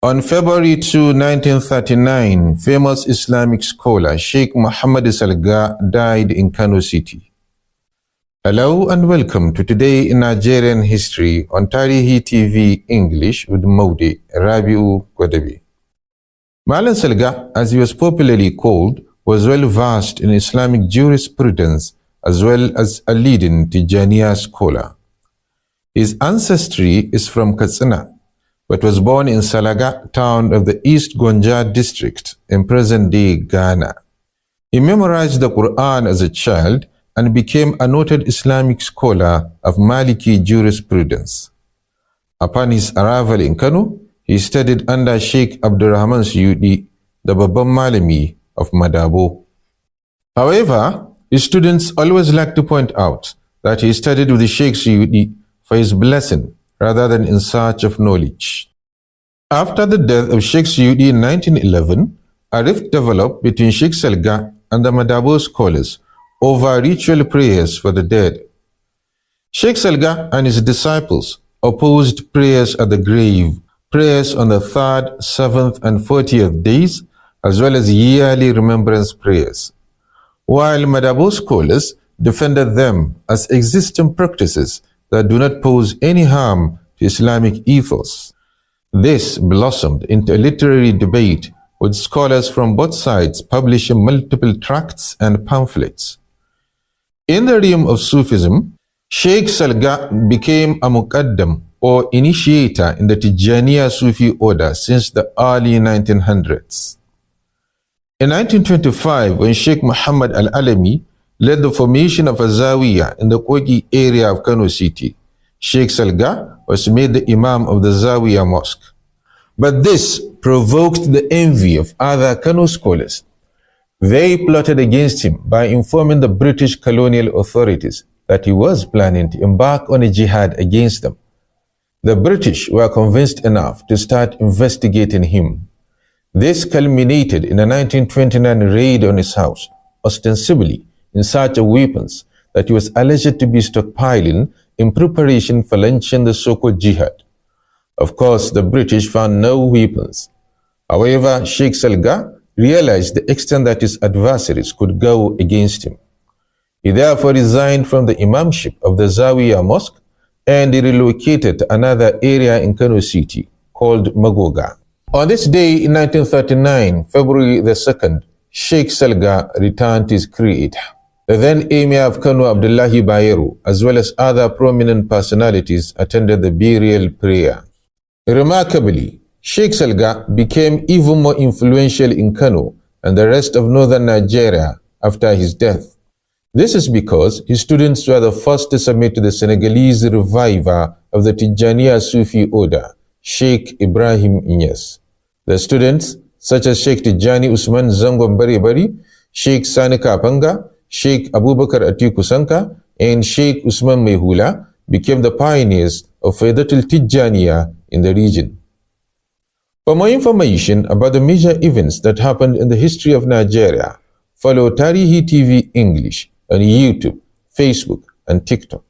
On February 2, 1939, famous Islamic scholar Shaykh Muhammad Salga died in Kano City. Hello and welcome to Today in Nigerian History on Tarihi TV English with Maude Rabiu Gwadabe. Malan Salga, as he was popularly called, was well versed in Islamic jurisprudence as well as a leading Tijaniya scholar. His ancestry is from Katsina, but was born in Salaga town of the East Gonja district in present-day Ghana. He memorized the Quran as a child and became a noted Islamic scholar of Maliki jurisprudence. Upon his arrival in Kano, he studied under Sheikh Abdurrahman Suyudi, the Babban Malami of Madabo. However, his students always like to point out that he studied with the Sheikh Suyudi for his blessing rather than in search of knowledge. After the death of Sheikh Suyudi in 1911, a rift developed between Sheikh Salga and the Madabo scholars over ritual prayers for the dead. Sheikh Salga and his disciples opposed prayers at the grave, prayers on the 3rd, 7th, and 40th days, as well as yearly remembrance prayers, while Madabo scholars defended them as existing practices that do not pose any harm to Islamic ethos. This blossomed into a literary debate with scholars from both sides publishing multiple tracts and pamphlets. In the realm of Sufism, Sheikh Salga became a muqaddam or initiator in the Tijaniya Sufi order since the early 1900s. In 1925, when Shaykh Muhammad Al-Alami led the formation of a Zawiya in the Kogi area of Kano City, Sheikh Salga was made the Imam of the Zawiya Mosque. But this provoked the envy of other Kano scholars. They plotted against him by informing the British colonial authorities that he was planning to embark on a jihad against them. The British were convinced enough to start investigating him. This culminated in a 1929 raid on his house, ostensibly in search of weapons that he was alleged to be stockpiling in preparation for launching the so-called jihad. Of course, the British found no weapons. However, Sheikh Salga realized the extent that his adversaries could go against him. He therefore resigned from the imamship of the Zawiya Mosque and he relocated to another area in Kano City called Magoga. On this day in 1939, February the 2nd, Sheikh Salga returned to his creator. The then Emir of Kano, Abdullahi Bayero, as well as other prominent personalities, attended the burial prayer. Remarkably, Sheikh Salga became even more influential in Kano and the rest of northern Nigeria after his death. This is because his students were the first to submit to the Senegalese reviver of the Tijaniya Sufi order, Sheikh Ibrahim Inyas. The students, such as Sheikh Tijani Usman Zangon Bari, Sheikh Sani Kapanga, Sheikh Abubakar Atiku Sanka, and Sheikh Usman Mehula, became the pioneers of Faidatul Tijaniya in the region. For more information about the major events that happened in the history of Nigeria, follow Tarihi TV English on YouTube, Facebook, and TikTok.